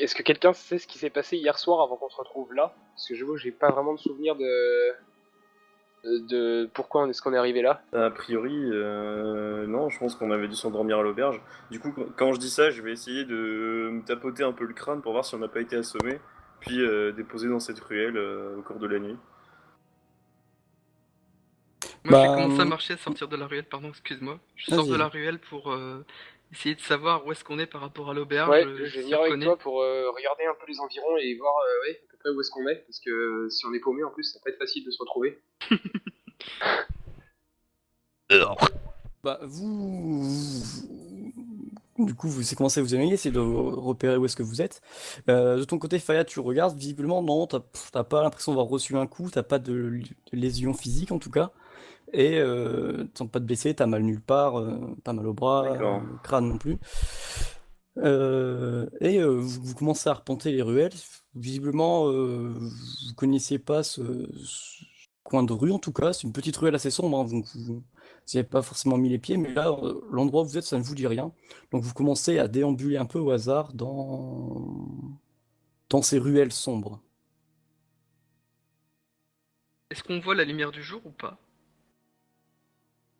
Est-ce que quelqu'un sait ce qui s'est passé hier soir avant qu'on se retrouve là? Parce que je vois que j'ai pas vraiment de souvenir de pourquoi est-ce qu'on est arrivé là. A priori, non, je pense qu'on avait dû s'endormir à l'auberge. Du coup, quand je dis ça, je vais essayer de me tapoter un peu le crâne pour voir si on n'a pas été assommé, puis déposé dans cette ruelle au cours de la nuit. Moi, je vais Bah, commencer à marcher, à sortir de la ruelle, pardon, excuse-moi. Je sors de vas-y. la ruelle pour essayer de savoir où est-ce qu'on est par rapport à l'auberge, Ouais, je vais si on venir avec reconnaît. toi pour regarder un peu les environs et voir ouais, à peu près où est-ce qu'on est. Parce que si on est paumé en plus, ça va pas être facile de se retrouver. Bah, du coup, vous commencez à vous éloigner, c'est de repérer où est-ce que vous êtes. De ton côté, Faya, tu regardes, visiblement, non, t'as pas l'impression d'avoir reçu un coup, t'as pas de lésion physique en tout cas, et t'es pas de blessé, t'as mal nulle part, pas mal au bras, D'accord. crâne non plus. Vous commencez à arpenter les ruelles. Visiblement, vous connaissiez pas ce coin de rue en tout cas. C'est une petite ruelle assez sombre, hein, donc vous n'avez pas forcément mis les pieds, mais là, l'endroit où vous êtes, ça ne vous dit rien. Donc vous commencez à déambuler un peu au hasard dans ces ruelles sombres. Est-ce qu'on voit la lumière du jour ou pas?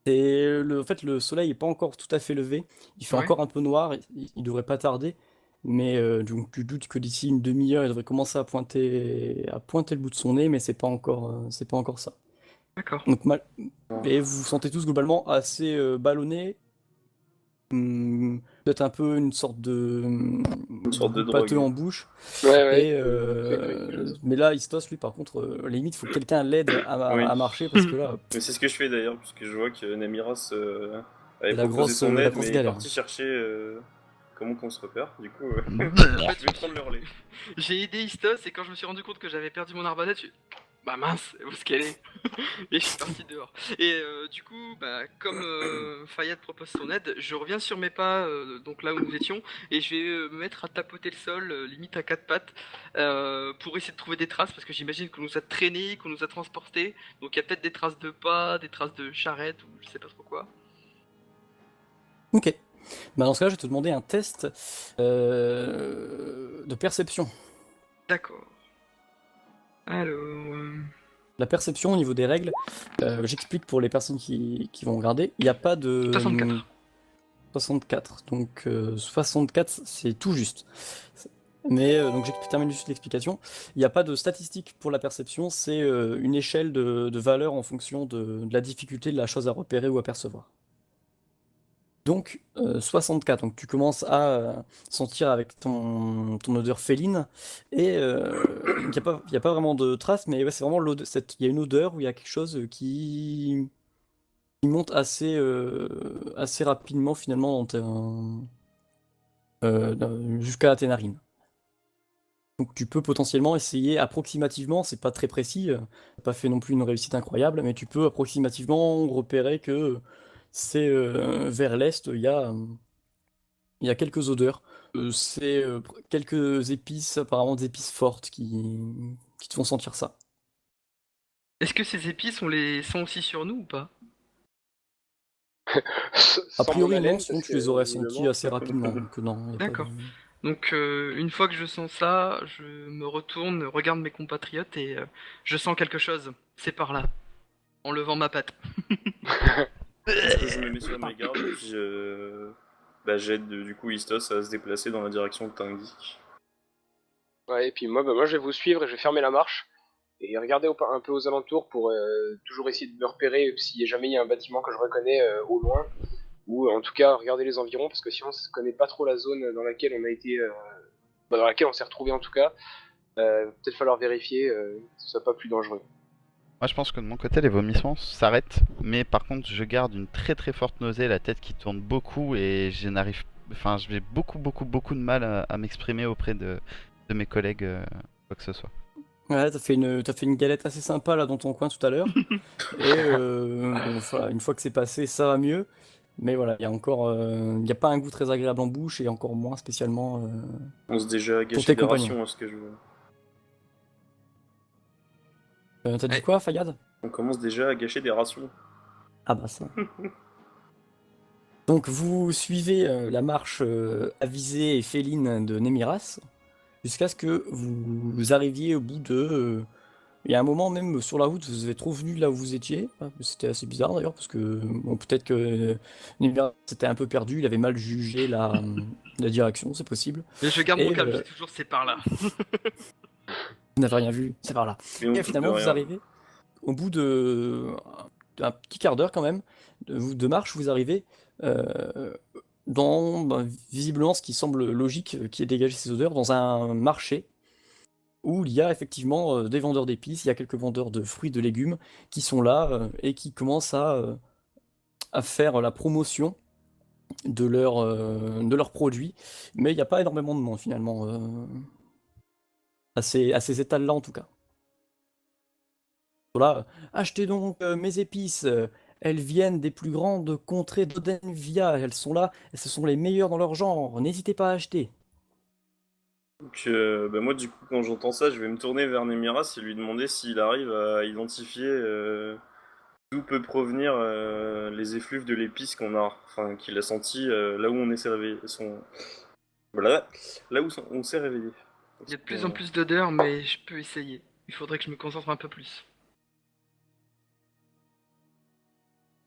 En fait, le soleil n'est pas encore tout à fait levé. Il fait Ouais. encore un peu noir. Il devrait pas tarder. Mais donc, tu doutes que d'ici une demi-heure, il devrait commencer à pointer le bout de son nez, mais c'est pas encore ça. D'accord. Donc, et vous vous sentez tous globalement assez ballonnés. Peut-être un peu une sorte Une de sorte de goût pâteux drogue. en bouche. Ouais, ouais. Et Quelque chose. mais là, Istos, lui, par contre, limite, faut que quelqu'un l'aide Oui. à marcher parce que là, Mais c'est ce que je fais d'ailleurs, puisque je vois que Namiras avait c'est proposé son la aide, grosse mais est galère. parti chercher comment qu'on se repère. Du coup, En fait, je vais prendre le relais. j'ai aidé Istos et quand je me suis rendu compte que j'avais perdu mon arbalète, je suis... Bah mince, où est-ce qu'elle est? Et je suis parti dehors. Et du coup, bah, comme Fayad propose son aide, je reviens sur mes pas, donc là où nous étions, et je vais me mettre à tapoter le sol, limite à quatre pattes, pour essayer de trouver des traces, parce que j'imagine qu'on nous a traînés, qu'on nous a transportés, donc il y a peut-être des traces de pas, des traces de charrette, ou je sais pas trop quoi. Ok. Bah dans ce cas, je vais te demander un test de perception. D'accord. Alors... La perception au niveau des règles, j'explique pour les personnes qui vont regarder, il n'y a pas de 64. 64. Donc 64, c'est tout juste. Mais donc je termine juste l'explication. Il n'y a pas de statistique pour la perception, c'est une échelle de valeur en fonction de la difficulté de la chose à repérer ou à percevoir. Donc 64, donc tu commences à sentir avec ton odeur féline et il y a pas vraiment de traces, mais ouais, c'est vraiment l'odeur, il y a une odeur où il y a quelque chose qui monte assez rapidement finalement jusqu'à tes narines. Donc tu peux potentiellement essayer approximativement, c'est pas très précis, t'as pas fait non plus une réussite incroyable, mais tu peux approximativement repérer que c'est vers l'est, il y a quelques odeurs. C'est quelques épices, apparemment des épices fortes qui te font sentir ça. Est-ce que ces épices, on les sent aussi sur nous ou pas? A Sans mon priori non, haleine, sinon parce tu les aurais que sentis visiblement. assez rapidement. Donc non, il y a pas de... D'accord. Donc une fois que je sens ça, je me retourne, regarde mes compatriotes et je sens quelque chose. C'est par là, en levant ma patte. Je me mets sur mes gardes, puis j'aide du coup Istos à se déplacer dans la direction que t'indiques. Ouais, et puis moi je vais vous suivre et je vais fermer la marche. Et regarder un peu aux alentours pour toujours essayer de me repérer si jamais il y a un bâtiment que je reconnais au loin. Ou en tout cas regarder les environs parce que sinon on ne connaît pas trop la zone dans laquelle on a été, dans laquelle on s'est retrouvé en tout cas. Peut-être falloir vérifier que ce soit pas plus dangereux. Moi, je pense que de mon côté, les vomissements s'arrêtent, mais par contre, je garde une très très forte nausée, la tête qui tourne beaucoup et je n'arrive, enfin, j'ai beaucoup de mal à m'exprimer auprès de mes collègues, quoi que ce soit. Ouais, t'as fait une galette assez sympa là dans ton coin tout à l'heure. Et bon, voilà, une fois que c'est passé, ça va mieux. Mais voilà, il y a pas un goût très agréable en bouche et encore moins spécialement On se déjà pour gâché tes des compagnons. rations à ce que je veux. T'as dit Ouais. quoi, Fayad? On commence déjà à gâcher des rations. Ah bah ça. Donc vous suivez la marche avisée et féline de Némiras. jusqu'à ce que vous arriviez au bout de... il y a un moment même sur la route, vous êtes revenu là où vous étiez. C'était assez bizarre d'ailleurs, parce que bon, peut-être que Nimir s'était un peu perdu, il avait mal jugé la direction, c'est possible. Mais je garde mon Et calme, je dis toujours c'est par là. vous n'avez rien vu, c'est par là. Et on Et ne finalement, vous rien. arrivez au bout d'un petit quart d'heure quand même de marche, vous arrivez dans visiblement ce qui semble logique, qui est dégagé ces odeurs, dans un marché où il y a effectivement des vendeurs d'épices, il y a quelques vendeurs de fruits, de légumes qui sont là et qui commencent à faire la promotion de leurs produits, mais il n'y a pas énormément de monde finalement à ces étals-là en tout cas. Voilà, achetez donc mes épices, elles viennent des plus grandes contrées d'Odenvia, elles sont là, et ce sont les meilleures dans leur genre, n'hésitez pas à acheter. Donc, bah, moi, du coup, quand j'entends ça, je vais me tourner vers Nemiras et lui demander s'il arrive à identifier d'où peut provenir les effluves de l'épice enfin, qu'il a senti là où on s'est réveillé. Voilà, là où on s'est réveillé. Il y a de plus en plus d'odeurs, mais je peux essayer. Il faudrait que je me concentre un peu plus.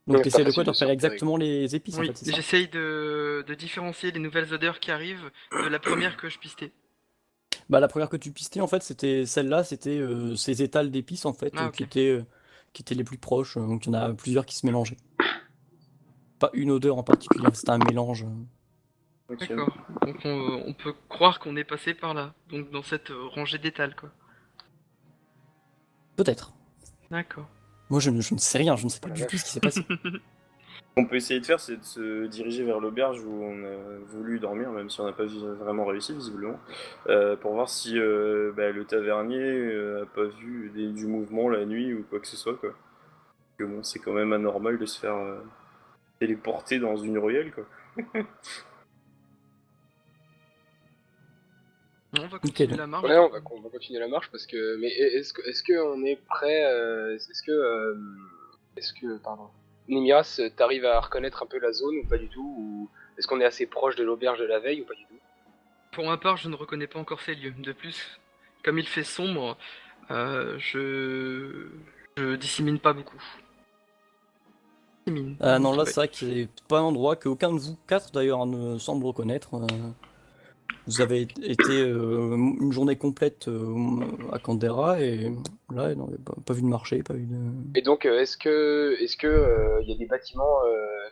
Donc Ouais, t'essaies pas de quoi? facile De de repérer se exactement les épices en Oui, fait, c'est ça? j'essaye de différencier les nouvelles odeurs qui arrivent de la première que je pistais. Bah la première que tu pistais en fait c'était celle-là, c'était ces étals d'épices en fait Ah, ok. qui étaient les plus proches, donc il y en a plusieurs qui se mélangeaient. Pas une odeur en particulier, c'était un mélange. Ok. D'accord. Donc on peut croire qu'on est passé par là. Donc dans cette rangée d'étals, quoi. Peut-être. D'accord. Moi je ne sais rien, je ne sais pas Oh la du tout vache. ce qui s'est passé. Ce qu'on peut essayer de faire, c'est de se diriger vers l'auberge où on a voulu dormir, même si on n'a pas vraiment réussi, visiblement, pour voir si bah, le tavernier a pas vu du mouvement la nuit ou quoi que ce soit, quoi. Parce que bon, c'est quand même anormal de se faire téléporter dans une ruelle, quoi. On va continuer donc. la marche. Ouais, on va continuer la marche parce que. Mais est-ce que on est prêt est-ce que pardon. Nimiras, t'arrives à reconnaître un peu la zone ou pas du tout, ou est-ce qu'on est assez proche de l'auberge de la veille ou pas du tout? Pour ma part, je ne reconnais pas encore ces lieux. De plus, comme il fait sombre, je dissémine pas beaucoup. Dissémine. Ah non, là Ouais. c'est vrai que c'est pas un endroit qu'aucun de vous quatre d'ailleurs ne semble reconnaître. Vous avez été une journée complète à Canberra et là, non, pas vu de marché, pas vu de... Et donc, est-ce que y a des bâtiments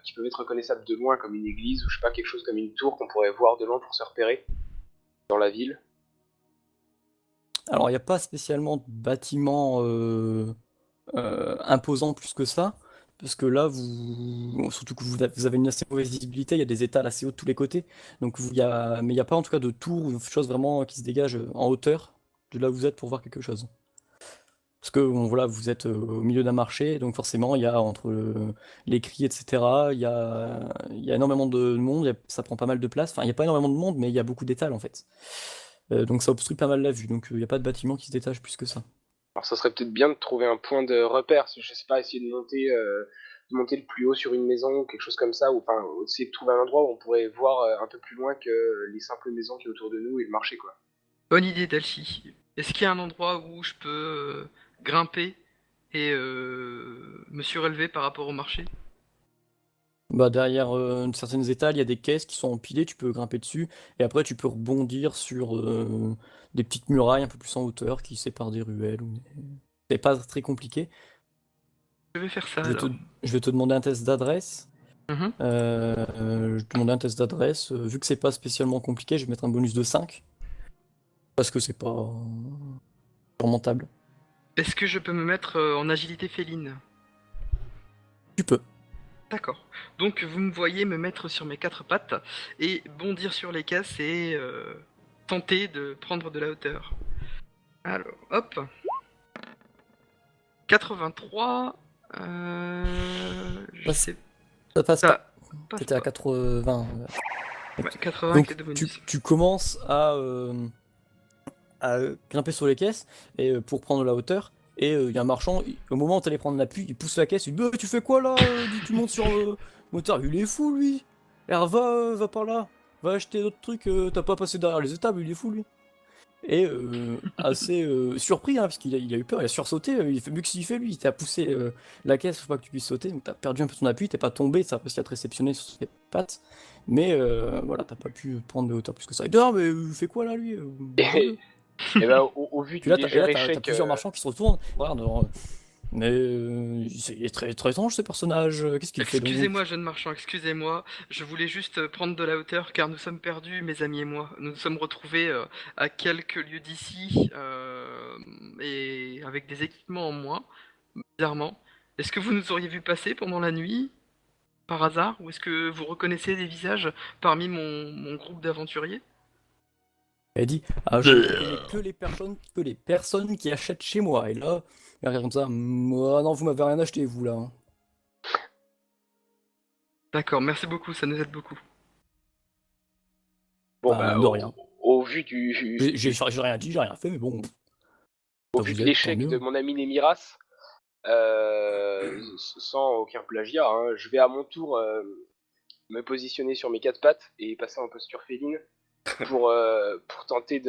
qui peuvent être reconnaissables de loin, comme une église ou je sais pas quelque chose comme une tour qu'on pourrait voir de loin pour se repérer dans la ville? Alors, il n'y a pas spécialement de bâtiment imposant plus que ça, parce que là, surtout que vous avez une assez mauvaise visibilité, il y a des étals assez hauts de tous les côtés, donc mais il n'y a pas en tout cas de tour ou de choses vraiment qui se dégagent en hauteur de là où vous êtes pour voir quelque chose. Parce que bon, voilà, vous êtes au milieu d'un marché, donc forcément, il y a entre les cris, etc., il y a énormément de monde, ça prend pas mal de place. Enfin, il n'y a pas énormément de monde, mais il y a beaucoup d'étals en fait. Donc ça obstrue pas mal la vue, donc il n'y a pas de bâtiment qui se détache plus que ça. Alors, ça serait peut-être bien de trouver un point de repère, je sais pas, essayer de monter le plus haut sur une maison ou quelque chose comme ça, ou enfin, essayer de trouver un endroit où on pourrait voir un peu plus loin que les simples maisons qui sont autour de nous et le marché, quoi. Bonne idée, Dalchi. Est-ce qu'il y a un endroit où je peux grimper et me surélever par rapport au marché? Bah derrière certaines étals, il y a des caisses qui sont empilées, tu peux grimper dessus, et après tu peux rebondir sur des petites murailles un peu plus en hauteur qui séparent des ruelles. C'est pas très compliqué. Je vais faire ça Je vais te, alors. je vais te demander un test d'adresse. Mhm. Je vais te demander un test d'adresse. Vu que c'est pas spécialement compliqué, je vais mettre un bonus de 5. Parce que c'est pas surmontable. Est-ce que je peux me mettre en agilité féline? Tu peux. D'accord. Donc vous me voyez me mettre sur mes quatre pattes et bondir sur les caisses et tenter de prendre de la hauteur. Alors, hop. 83. Je Bah, sais Ça passe pas. pas. Passe T'étais à pas. 80. Ouais, 80 avec les Donc deux bonus. tu commences à grimper sur les caisses et pour prendre la hauteur. Et il y a un marchand, au moment où tu allais prendre l'appui, il pousse la caisse, il dit bah, tu fais quoi là tu montes sur le moteur, il est fou lui. Alors va par là, va acheter d'autres trucs, t'as pas passé derrière les étables, il est fou lui. Et assez surpris, hein, parce qu'il a eu peur, il a sursauté, il fait mieux que s'il fait lui, il t'a poussé la caisse pour pas que tu puisses sauter, donc t'as perdu un peu ton appui, t'es pas tombé, ça a réussi à te réceptionner sur ses pattes, mais voilà, t'as pas pu prendre de hauteur plus que ça. Il dit, ah, mais il fait quoi là lui Bouge-le. Et bah, au vu Puis du là, léger t'as échec, plusieurs marchands qui se retournent, regarde, mais il est très, très étrange ce personnage, qu'est-ce qu'il fait donc? Excusez-moi, jeune marchand, excusez-moi. Je voulais juste prendre de la hauteur car nous sommes perdus, mes amis et moi. Nous nous sommes retrouvés à quelques lieues d'ici et avec des équipements en moins, bizarrement. Est-ce que vous nous auriez vu passer pendant la nuit, par hasard, ou est-ce que vous reconnaissez des visages parmi mon groupe d'aventuriers? Elle dit, ah, je ne connais que les personnes qui achètent chez moi, et là, il regarde comme ça, moi non, vous m'avez rien acheté vous là, hein. D'accord, merci beaucoup, ça nous aide beaucoup. bon, Bah, bah, de rien. au vu du, J'ai rien dit, j'ai rien fait, mais bon, au ça vu vous de aide, tant l'échec mieux. de mon ami Némiras, sans aucun plagiat, hein, je vais à mon tour me positionner sur mes quatre pattes et passer en posture féline pour tenter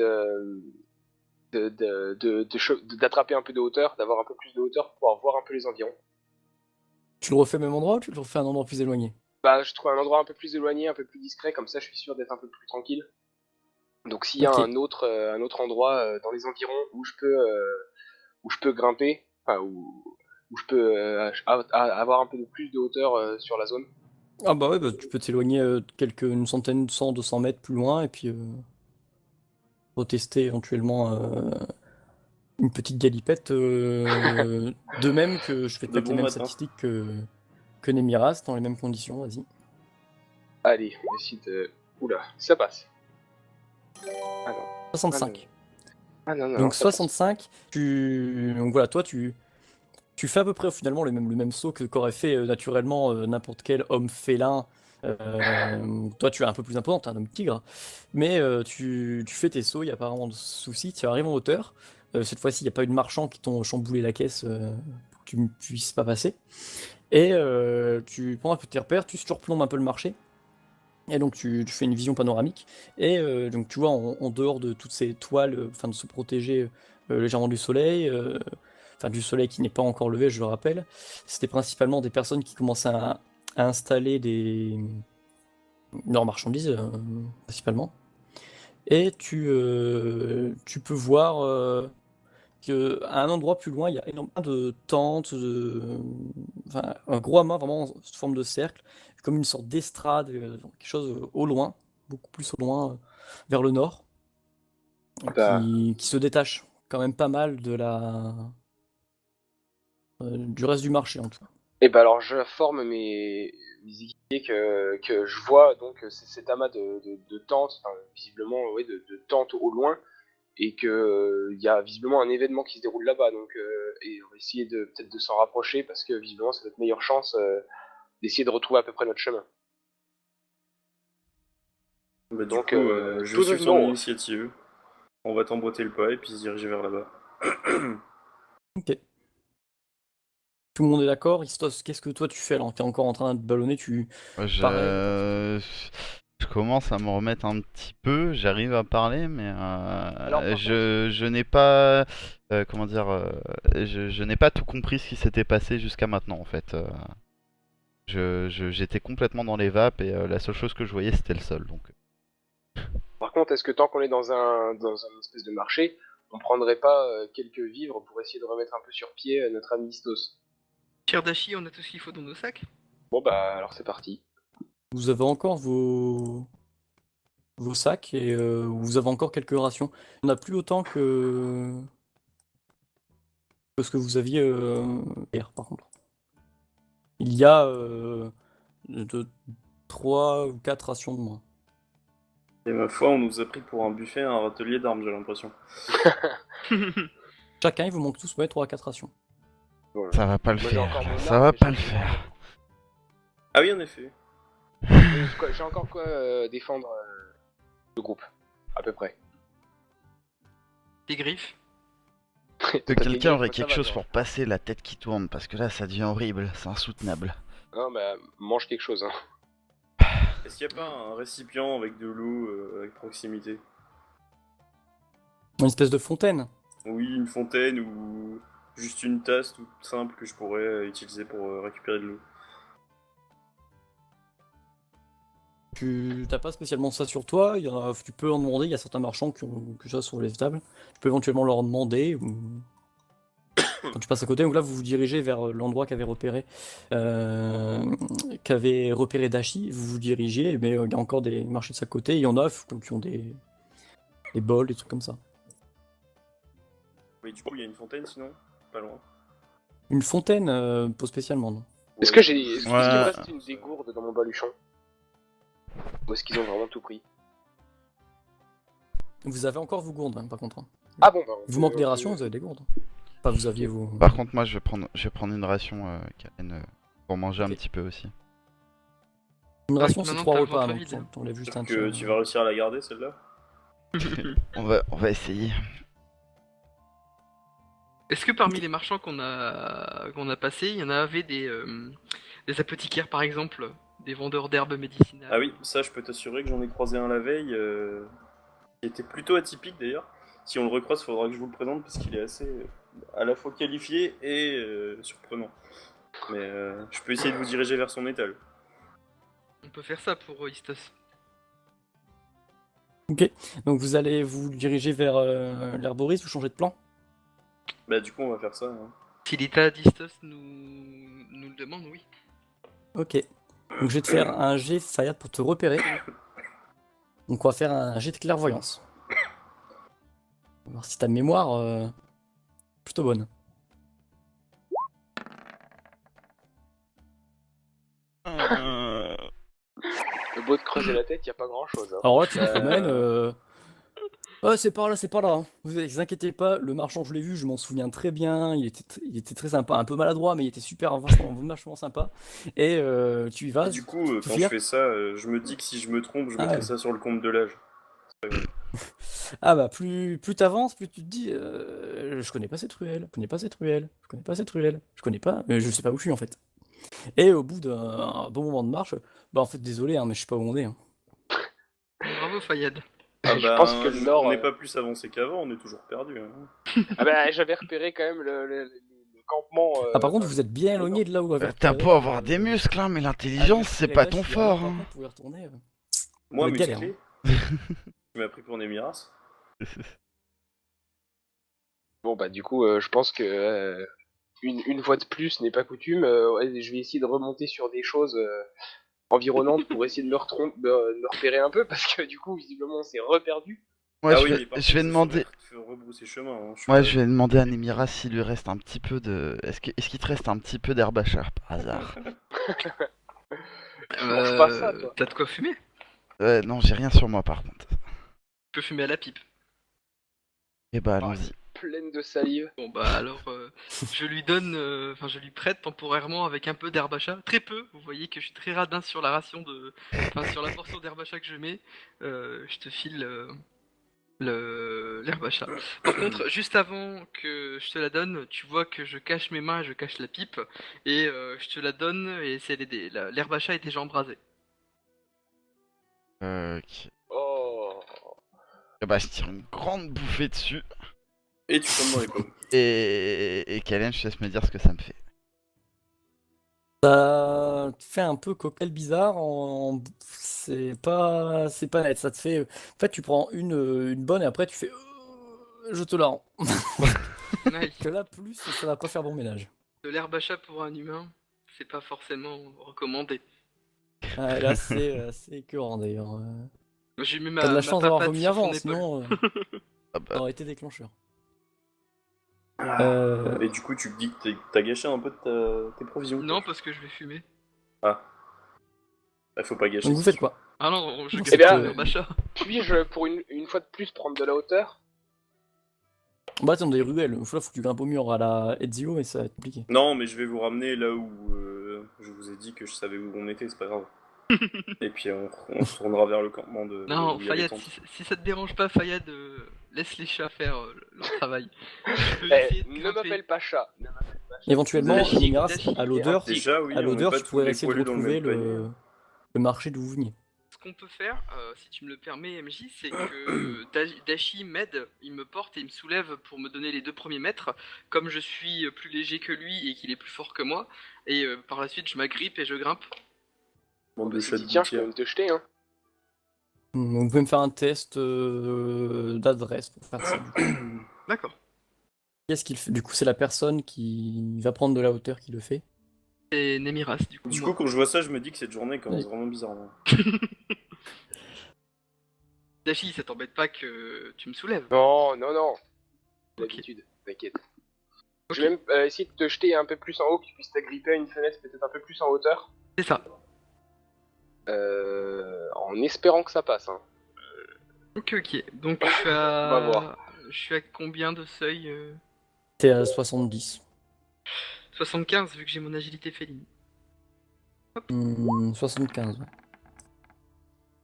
d'attraper un peu de hauteur, d'avoir un peu plus de hauteur pour pouvoir voir un peu les environs. Tu le refais au même endroit ou tu le refais à un endroit plus éloigné? Bah, je trouve un endroit un peu plus éloigné, un peu plus discret, comme ça je suis sûr d'être un peu plus tranquille. Donc s'il y a Ok. un autre endroit dans les environs où je peux grimper, enfin où je peux avoir un peu de plus de hauteur sur la zone. Ah bah ouais, bah, tu peux t'éloigner une centaine, 100, 200 mètres plus loin, et puis retester éventuellement une petite galipette, de même que je vais te De mettre les bon mêmes matin. statistiques que Nemiras, dans les mêmes conditions, vas-y. Allez, on décide de... Oula, ça passe. Ah non. 65. Ah non, Donc ça passe. 65, donc voilà, toi tu fais à peu près finalement le même saut qu'aurait fait naturellement n'importe quel homme félin. Toi tu es un peu plus imposant, t'es un homme tigre, mais tu fais tes sauts, il n'y a pas vraiment de souci, tu arrives en hauteur. Cette fois-ci, il n'y a pas eu de marchands qui t'ont chamboulé la caisse pour que tu ne puisses pas passer. Et tu prends un peu tes repères, tu surplombes un peu le marché. Et donc tu fais une vision panoramique, et donc tu vois en dehors de toutes ces toiles, enfin de se protéger légèrement du soleil, enfin du soleil qui n'est pas encore levé, je le rappelle, c'était principalement des personnes qui commençaient à installer leurs marchandises, principalement. Et tu peux voir qu'à un endroit plus loin, il y a énormément de tentes, enfin, un gros amas vraiment sous forme de cercle, comme une sorte d'estrade, quelque chose au loin, beaucoup plus au loin, vers le nord, Bah, qui se détache quand même pas mal du reste du marché en tout cas. et bah alors je forme mes équipiers que je vois, donc c'est cet amas de tentes, enfin, visiblement ouais, de tentes au loin, et que il y a visiblement un événement qui se déroule là-bas, donc et on va essayer de peut-être de s'en rapprocher parce que visiblement c'est notre meilleure chance d'essayer de retrouver à peu près notre chemin. Bah, du Donc coup, je vais tout de suivre son non. initiative. On va t'emboîter le pas et puis se diriger vers là-bas. Ok. Tout le monde est d'accord? Istos, qu'est-ce que toi tu fais alors? T'es encore en train de ballonner, pareil. Je commence à me remettre un petit peu, j'arrive à parler, mais Alors par contre, je n'ai pas, comment dire, je n'ai pas tout compris ce qui s'était passé jusqu'à maintenant en fait. J'étais complètement dans les vapes et la seule chose que je voyais c'était le sol. Donc, est-ce que tant qu'on est dans un espèce de marché, on prendrait pas quelques vivres pour essayer de remettre un peu sur pied notre ami Istos? Cher Dashi, on a tout ce qu'il faut dans nos sacs? Bon bah alors c'est parti. Vous avez encore vos sacs, et vous avez encore quelques rations. Il n'y en a plus autant que ce que vous aviez hier, par contre. Il y a de 3 ou 4 rations de moins. Et ma foi, on nous a pris pour un buffet, un râtelier d'armes, j'ai l'impression. Chacun, il vous manque tous 3 à 4 rations. Voilà. ça va pas le Moi, j'ai faire, encore mon ça arme, va mais pas j'ai le plus faire. Ah oui, en effet. J'ai encore quoi défendre le groupe, à peu près. Des griffes? Que T'as quelqu'un gagné, aurait moi, ça quelque va, chose toi. pour passer la tête qui tourne, parce que là ça devient horrible, c'est insoutenable. Non bah mange quelque chose hein. Est-ce qu'il n'y a pas un récipient avec de l'eau avec proximité? Une espèce de fontaine. Oui, une fontaine ou juste une tasse toute simple que je pourrais utiliser pour récupérer de l'eau. Tu t'as pas spécialement ça sur toi, tu peux en demander, il y a certains marchands qui ont que ça sur les tables. Tu peux éventuellement leur demander, ou quand tu passes à côté, donc là vous vous dirigez vers l'endroit qu'avait repéré Dashi, vous vous dirigez, mais il y a encore des marchés de chaque côté, il y en a qui ont des bols, des trucs comme ça. Mais du coup, il y a une fontaine sinon? Pas loin. Une fontaine, pas spécialement, non. Est-ce que est-ce qu'il me Ouais. reste une des gourdes dans mon baluchon? Ou est-ce qu'ils ont vraiment tout pris? Vous avez encore vos gourdes, hein, par contre. Hein. Ah bon, bah, Vous manquez des rations, vous avez des gourdes. Enfin, vous aviez vos... Par contre, moi, je vais prendre une ration, Karen, pour manger un Ok. petit peu aussi. Une ration, c'est maintenant, 3 t'as le repas, ventre donc vide, hein. t'enlèves juste Peut-être un que tiers. tu vas réussir à la garder celle-là. On va essayer. Est-ce que parmi les marchands qu'on a passés, il y en avait des apothicaires par exemple, des vendeurs d'herbes médicinales? Ah oui, ça je peux t'assurer que j'en ai croisé un la veille, qui était plutôt atypique d'ailleurs. Si on le recroise, il faudra que je vous le présente parce qu'il est assez à la fois qualifié et surprenant. Mais je peux essayer de vous diriger vers son étal. On peut faire ça pour Istos. Ok, donc vous allez vous diriger vers l'herboriste, vous changez de plan? Bah du coup on va faire ça. Hein. Si l'état d'Istos nous le demande, oui. Ok, donc je vais te faire un jet Fayad pour te repérer. Donc on va faire un jet de clairvoyance. On va voir si ta mémoire plutôt bonne. le beau de creuser la tête, y a pas grand chose. Hein. Alors là, tu te promènes. Ouais, c'est par là, c'est par là. Hein. Vous inquiétez pas, le marchand, je l'ai vu, je m'en souviens très bien. Il était très sympa, un peu maladroit, mais il était super, vachement sympa. Et tu y vas. Et du coup, tout quand fier. je fais ça, je me dis que si je me trompe, je Ah mettrai ouais. ça sur le compte de l'âge. Ah bah, plus t'avances, plus tu te dis je connais pas cette ruelle, je connais pas cette ruelle, je connais pas cette ruelle, je connais pas, mais je sais pas où je suis en fait. Et au bout d'un bon moment de marche, bah en fait, désolé, hein, mais je sais pas où on est. Hein. Bravo Fayad. Ah Je bah, pense que le Nord, on n'est pas plus avancé qu'avant, on est toujours perdu. Hein. Ah bah j'avais repéré quand même le campement. Ah, par contre, vous êtes bien éloigné de là où vous avez T'as repéré, beau avoir des muscles, hein, mais l'intelligence, c'est pas ton fort. Par Hein. contre, vous pouvez retourner. Moi, Ouais, galère, musclé, tu m'as pris pour Nemiras. Bon bah du coup, je pense que une fois de plus n'est pas coutume. Ouais, je vais essayer de remonter sur des choses environnantes pour essayer de me repérer un peu parce que du coup visiblement on s'est reperdu. Moi, ah je oui, vais, mais par je vais contre, demander. faut rebrousser chemin. Hein. Moi, je vais demander à Nemira s'il lui reste un petit peu de. Est-ce qu'il te reste un petit peu d'herbe à char par hasard? Tu manges pas ça, toi. T'as de quoi fumer? Non, j'ai rien sur moi par contre. Tu peux fumer à la pipe. Eh bah, allons-y. Pleine de salive. Bon bah alors, je lui donne, enfin je lui prête temporairement avec un peu d'herbe à chat, très peu. Vous voyez que je suis très radin sur la ration enfin sur la portion d'herbe à chat que je mets. Je te file l'herbe à chat. Par contre, juste avant que je te la donne, tu vois que je cache mes mains, et je cache la pipe et je te la donne et l'herbe à chat est déjà embrasée. Ok. Oh. Eh bah, je tire une grande bouffée dessus. Et tu tombes dans les pommes. Et Kalen, je te laisse me dire ce que ça me fait. Ça te fait un peu cocktail bizarre. C'est pas net. Ça te fait. En fait, tu prends une bonne et après tu fais. Je te la rends. Nice. Que là, plus, ça va pas faire bon ménage. De l'herbe à chat pour un humain, c'est pas forcément recommandé. Ah, là, c'est écœurant d'ailleurs. J'ai mis T'as de la chance d'avoir papate vomi sur son avant, épaule. sinon Ah bah, ça aurait été déclencheur. Et du coup, tu te dis que t'as gâché un peu de tes provisions. Non, parce que je vais fumer. Ah. Bah, faut pas gâcher. Donc vous faites quoi? Ah non, je Non, gagne c'est pas bien. l'herbe à chat. Puis-je pour une fois de plus prendre de la hauteur? Bah, t'es dans des ruelles. Là, faut que tu grimpes au mur à la Ezio et ça va être compliqué. Non, mais je vais vous ramener là où je vous ai dit que je savais où on était, c'est pas grave. Et puis on se tournera vers le campement de. Non, où il y a les Fayad, tentes. si ça te dérange pas, Fayad, laisse les chats faire leur travail. Je peux Eh, essayer de ne grimper. m'appelle pas chat. Ne m'appelle pas chat. Éventuellement, Dashi, Nemiras, Dashi. à l'odeur, Déjà, oui, on est pas tu tous pourrais les essayer de poilus dans le retrouver même panier. le marché d'où vous veniez. qu'on peut faire, si tu me le permets, MJ, c'est que Dashi m'aide, il me porte et il me soulève pour me donner les 2 premiers mètres, comme je suis plus léger que lui et qu'il est plus fort que moi, et par la suite je m'agrippe et je grimpe. Bande de Si chats t'y de tiens, je peux gouttière. même te jeter, hein. Vous pouvez me faire un test d'adresse pour faire ça. Du coup. D'accord. Qu'est-ce qu'il fait? Du coup, c'est la personne qui va prendre de la hauteur qui le fait. C'est Nemiras, du coup. Du moi. coup, quand je vois ça, je me dis que cette journée commence vraiment bizarrement. Dashi, ça t'embête pas que tu me soulèves? Non, non, non. Ok. D'habitude, t'inquiète. Ok. Je vais même essayer de te jeter un peu plus en haut, que tu puisses t'agripper à une fenêtre peut-être un peu plus en hauteur. C'est ça. En espérant que ça passe, hein. Ok, ok. Donc je suis On va voir. Je suis à combien de seuil T'es à 70. 75 vu que j'ai mon agilité féline. 75. Ouais.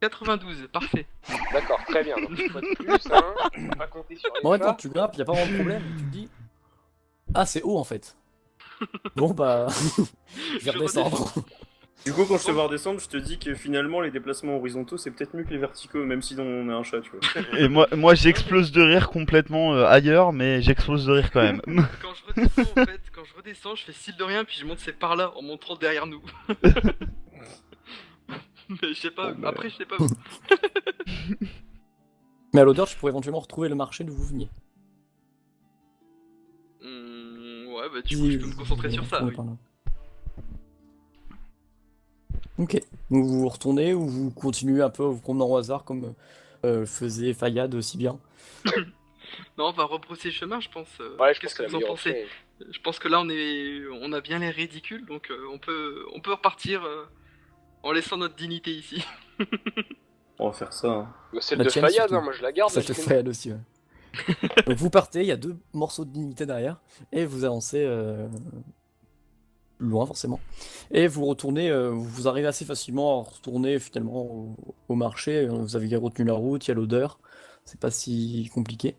92, parfait. D'accord, très bien. Donc, une fois de plus, hein, on va pas compter sur les Bon, attends, chats. tu grimpes, y a pas vraiment de problème. Tu te dis, ah, c'est haut en fait. Bon, bah, je vais Je redescendre. Du coup, quand je te vois redescendre, je te dis que finalement, les déplacements horizontaux, c'est peut-être mieux que les verticaux, même si on est un chat, tu vois. Et moi j'explose de rire complètement ailleurs, mais j'explose de rire quand même. Quand je redescends, en fait, quand je redescends, je fais style de rien, puis je monte c'est par là en montrant derrière nous. Mais je sais pas, Bon, bah. après je sais pas où. Mais à l'odeur, tu pourrais éventuellement retrouver le marché d'où vous veniez. Ouais, bah du coup je peux me concentrer sur ça, Retournez oui. par là. Ok. Donc vous retournez ou vous continuez un peu à vous promener au hasard comme faisait Fayad aussi bien. Non, on va rebrousser chemin, je pense. Ouais, je pense Qu'est-ce que que c'est la vous en meilleure pensez? option. Je pense que là on a bien l'air ridicule, donc on peut repartir en laissant notre dignité ici. On va faire ça, hein. Celle La de tienne, Fayad, surtout. hein, moi je la garde. Ça la fait tienne. Fayad aussi, ouais. Donc vous partez, il y a 2 morceaux de dignité derrière, et vous avancez loin forcément. Et vous retournez, vous arrivez assez facilement à retourner finalement au marché. Vous avez retenu la route, il y a l'odeur, c'est pas si compliqué.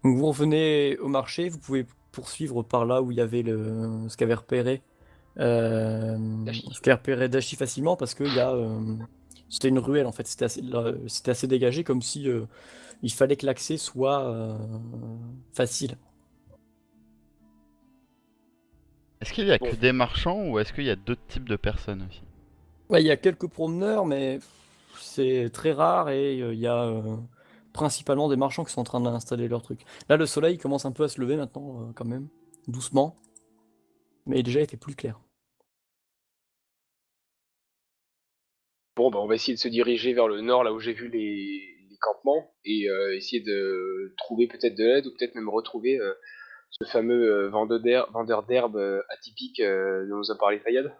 Donc vous revenez au marché, vous pouvez poursuivre par là où il y avait ce qu'avait repéré, Dashi. ce qu'avait repéré Dashi facilement parce que c'était une ruelle en fait, c'était assez dégagé comme si il fallait que l'accès soit facile. Est-ce qu'il y a Bon. que des marchands ou est-ce qu'il y a d'autres types de personnes aussi? Ouais, il y a quelques promeneurs, mais c'est très rare et il y a principalement des marchands qui sont en train d'installer leurs trucs. Là, le soleil commence un peu à se lever maintenant, quand même, doucement, mais déjà il fait plus clair. Bon, bah on va essayer de se diriger vers le nord, là où j'ai vu les campements, et essayer de trouver peut-être de l'aide, ou peut-être même retrouver ce fameux vendeur d'herbe atypique dont nous a parlé Fayad.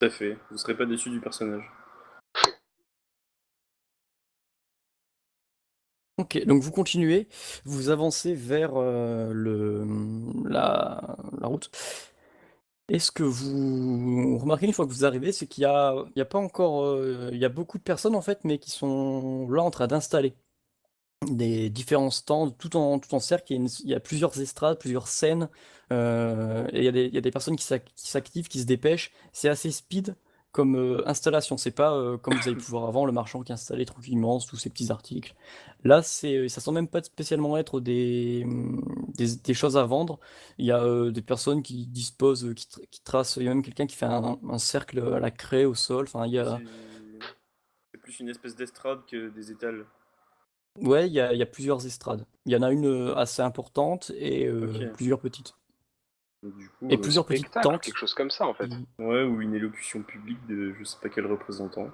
Tout à fait. Vous serez pas déçus du personnage. Ok, donc vous continuez, vous avancez vers la route. Et ce que vous remarquez une fois que vous arrivez, c'est il y a pas encore, il y a beaucoup de personnes en fait, mais qui sont là en train d'installer des différents stands tout en cercle. Il y a plusieurs estrades, plusieurs scènes, et il y a des personnes qui s'activent, qui se dépêchent. C'est assez speed comme installation. C'est pas comme vous avez pu voir avant, le marchand qui installait tranquillement tous ces petits articles. Là, ça semble même pas spécialement être des choses à vendre. Il y a des personnes qui disposent, qui tracent. Il y a même quelqu'un qui fait un cercle à la craie au sol. Enfin, il y a. C'est plus une espèce d'estrade que des étals. Ouais, il y a plusieurs estrades. Il y en a une assez importante et Ok. plusieurs petites. Donc, du coup, Et plusieurs petites Spectacle, tentes. quelque chose comme ça en fait. ouais, ou une élocution publique de je sais pas quel représentant.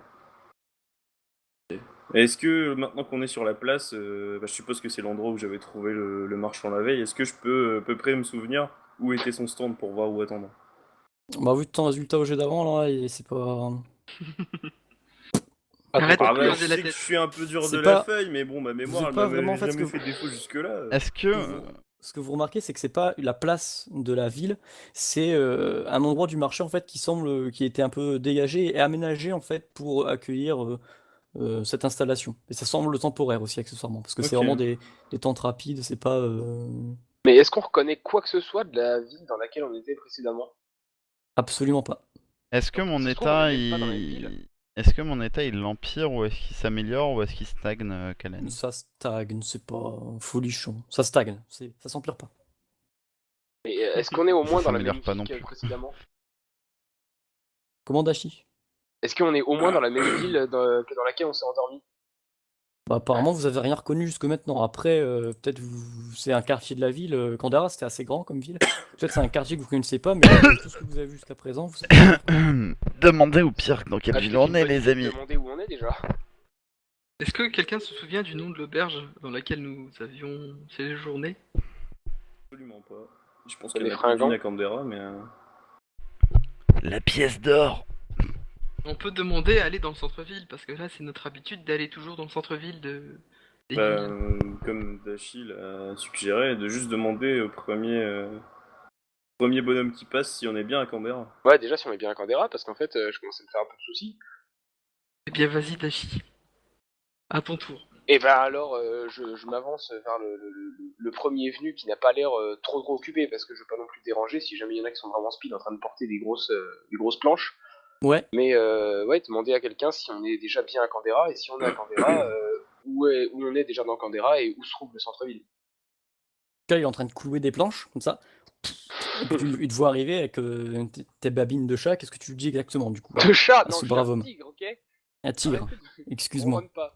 Et est-ce que maintenant qu'on est sur la place, je suppose que c'est l'endroit où j'avais trouvé le marchand la veille, est-ce que je peux à peu près me souvenir où était son stand pour voir où attendre? Bah, vu ton résultat au jeu d'avant, là, et c'est pas. Arrête de Ah te bah, je creuser la sais que tête. je suis un peu dur C'est de la pas- feuille, mais bon, ma mémoire, êtes elle pas m'avait vraiment, en fait, jamais ce que fait défaut jusque-là. Est-ce que Ce que vous remarquez, c'est que c'est pas la place de la ville, c'est un endroit du marché en fait qui semble qui était un peu dégagé et aménagé en fait pour accueillir cette installation. Et ça semble temporaire aussi accessoirement, parce que c'est Ok. vraiment des tentes rapides, c'est pas. Mais est-ce qu'on reconnaît quoi que ce soit de la ville dans laquelle on était précédemment? Absolument pas. est-ce que Donc, mon ça se trouve, on est état même pas dans la ville. Est-ce que mon état il l'empire ou est-ce qu'il s'améliore ou est-ce qu'il stagne, Kalen? Ça stagne, c'est pas folichon. Ça stagne, ça s'empire pas. Et est-ce qu'on est au Ça moins dans la s'améliore même pas ville non que plus. précédemment? Comment Dashi? Est-ce qu'on est au moins dans la même ville que dans laquelle on s'est endormi? Bah, apparemment, vous avez rien reconnu jusque maintenant. Après, peut-être c'est un quartier de la ville. Candera, c'était assez grand comme ville. Peut-être c'est un quartier que vous connaissez pas, mais de tout ce que vous avez vu jusqu'à présent, vous savez rien reconnu. Demandez au pire dans quelle Ah, ville peut-être on une est, bonne les idée de amis. demander où on est déjà. Est-ce que quelqu'un se souvient du nom de l'auberge dans laquelle nous avions séjourné? Absolument pas. Je pense T'as qu'il y des en a plus d'une fringants? à Canberra, mais. La pièce d'or. On peut demander à aller dans le centre-ville, parce que là c'est notre habitude d'aller toujours dans le centre-ville des Bah, villes. comme Dashi l'a suggéré, de juste demander au premier bonhomme qui passe si on est bien à Canberra. Ouais, déjà si on est bien à Canberra, parce qu'en fait, je commence à me faire un peu de soucis. Eh bien vas-y Dashi, à ton tour. Et ben alors, je m'avance vers le premier venu qui n'a pas l'air trop occupé, parce que je veux pas non plus déranger si jamais il y en a qui sont vraiment speed en train de porter des grosses planches. Ouais. Mais ouais, demander à quelqu'un si on est déjà bien à Canberra, et si on est à Canberra, où on est déjà dans Canberra et où se trouve le centre-ville. Là, il est en train de clouer des planches, comme ça. Et puis il te voit arriver avec tes babines de chat. Qu'est-ce que tu lui dis exactement, du coup, De chat, à non, ce je suis brave un homme? tigre, ok? Un tigre, Arrêtez de... excuse-moi. ronronne pas.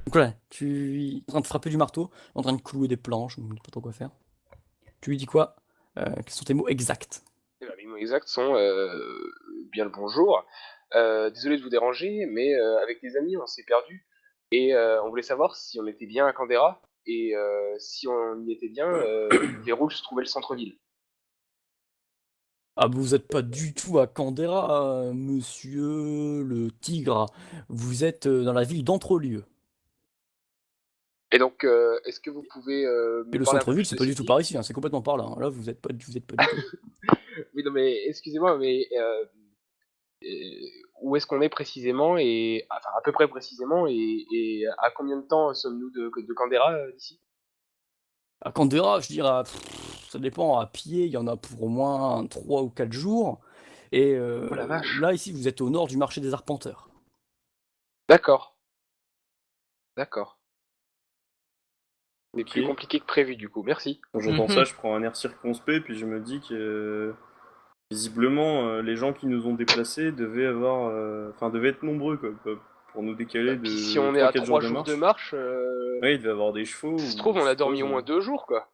Donc voilà, il est en train de frapper du marteau, en train de clouer des planches, je ne sais pas trop quoi faire. Tu lui dis quoi? Quels sont tes mots exacts? Eh ben, les mots exacts sont bien le bonjour. Désolé de vous déranger, mais avec des amis, on s'est perdu. Et on voulait savoir si on était bien à Canberra. Et si on y était bien, vers où se trouvait le centre-ville. Ah, vous êtes pas du tout à Canberra, monsieur le tigre. Vous êtes dans la ville d'Entrelieu. Et donc, est-ce que vous pouvez Et me le parler un peu centre-ville, plus c'est de pas ce du tout tigre? par ici, hein, c'est complètement par là, hein. Là, vous êtes pas du tout. Oui, non, mais excusez-moi, mais où est-ce qu'on est précisément et enfin à peu près précisément et à combien de temps sommes-nous de Canberra d'ici? À Canberra, je dirais, ça dépend, à pied, il y en a pour au moins 3 ou 4 jours. Et Oh la vache. là, ici, vous êtes au nord du marché des arpenteurs. D'accord, d'accord. C'est Ok. plus compliqué que prévu du coup. Merci. Quand j'entends ça, je prends un air circonspect, puis je me dis que visiblement, les gens qui nous ont déplacés devaient être nombreux, quoi, pour nous décaler Puis si de on est à 3-4 jours 3 de jours de marche. marche, Ouais, il devait avoir des chevaux, si ça se ou trouve on je a dormi suppose. au moins 2 jours quoi.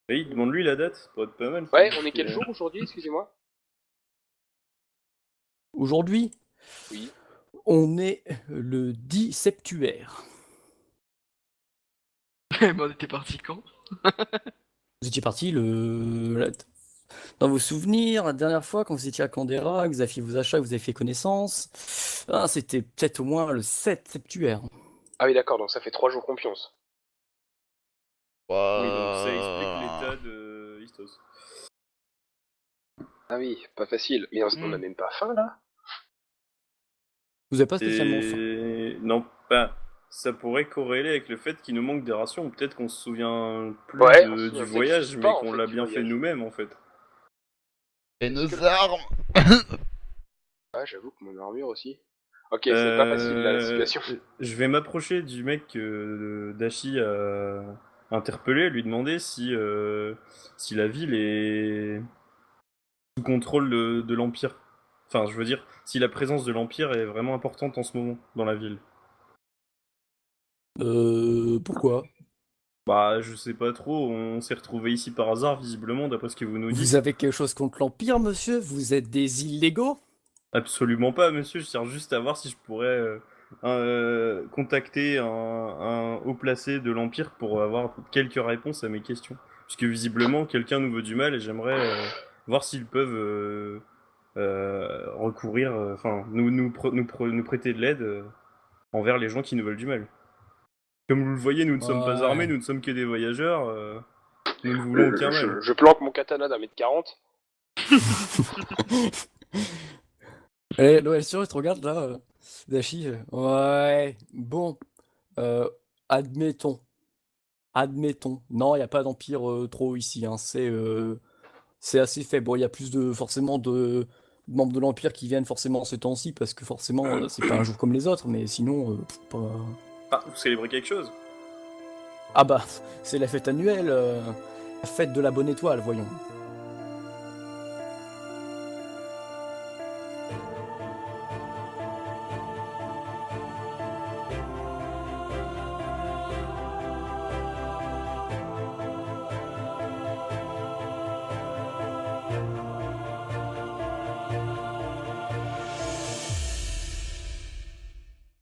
Oui, demande-lui la date, ça pourrait être pas mal. Ouais, on est Puis, quel jour aujourd'hui, excusez-moi? Aujourd'hui, Oui. on est le 10 septuaire. Mais on était parti quand? Vous étiez parti dans vos souvenirs, la dernière fois, quand vous étiez à Canberra, que vous avez fait vos achats, que vous avez fait connaissance, c'était peut-être au moins le 7 septuaire. Ah oui d'accord, donc ça fait 3 jours qu'on pionce. oui, donc ça explique l'état de Istos. Ah oui, pas facile. Mais on a même pas faim là? Vous avez pas spécialement faim. Et non, pas. Ça pourrait corréler avec le fait qu'il nous manque des rations. Peut-être qu'on se souvient plus Ouais, on se du souvient peut-être voyage, juste mais pas, en qu'on fait, l'a du bien fait voyage. nous-mêmes en fait. Et Est-ce que- nos armes. Ah j'avoue que mon armure aussi. Ok, c'est pas facile là la situation. Je vais m'approcher du mec que Dashi a interpellé, lui demander si la ville est sous contrôle de l'Empire. Enfin, je veux dire, si la présence de l'Empire est vraiment importante en ce moment dans la ville. Pourquoi? Bah, je sais pas trop, on s'est retrouvé ici par hasard, visiblement, d'après ce que vous nous Vous dites. avez quelque chose contre l'Empire, monsieur? Vous êtes des illégaux? Absolument pas, monsieur, je cherche juste à voir si je pourrais contacter un haut placé de l'Empire pour avoir quelques réponses à mes questions. Puisque visiblement, quelqu'un nous veut du mal et j'aimerais voir s'ils peuvent recourir, enfin, nous prêter de l'aide envers les gens qui nous veulent du mal. Comme vous le voyez, nous ne sommes pas armés, Ouais. nous ne sommes que des voyageurs, nous ne voulons aucun mal. Je planque mon katana d'1m40. Eh, Noël sur, il te regarde là, Dashi. Ouais, bon, euh, admettons. Admettons. Non, il n'y a pas d'empire trop ici, hein. C'est assez faible. Bon, il y a plus forcément membres de l'Empire qui viennent forcément ce temps-ci, parce que forcément, c'est pas un jour comme les autres, mais sinon, pas... Ah, vous célébrez quelque chose? Ah bah, c'est la fête annuelle, la fête de la bonne étoile, voyons.